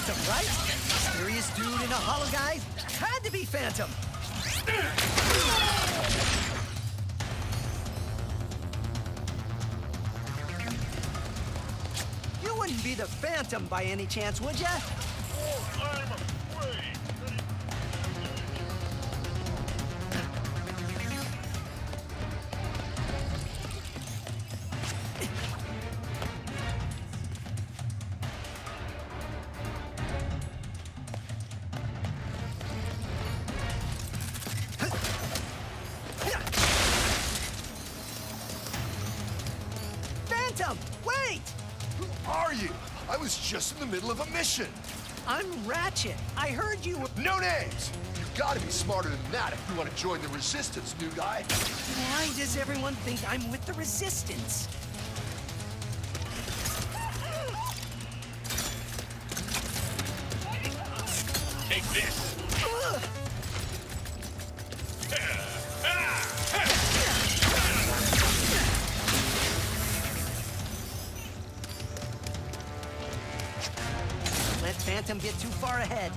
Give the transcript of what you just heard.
Phantom, right? Mysterious dude in a hollow guise? Had to be Phantom. You wouldn't be the Phantom by any chance, would ya? I'm afraid. Phantom, wait! Who are you? I was just in the middle of a mission. I'm Ratchet. I heard you were... No names! You've got to be smarter than that if you want to join the Resistance, new guy. Why does everyone think I'm with the Resistance? Take this. Ugh. Let Phantom get too far ahead.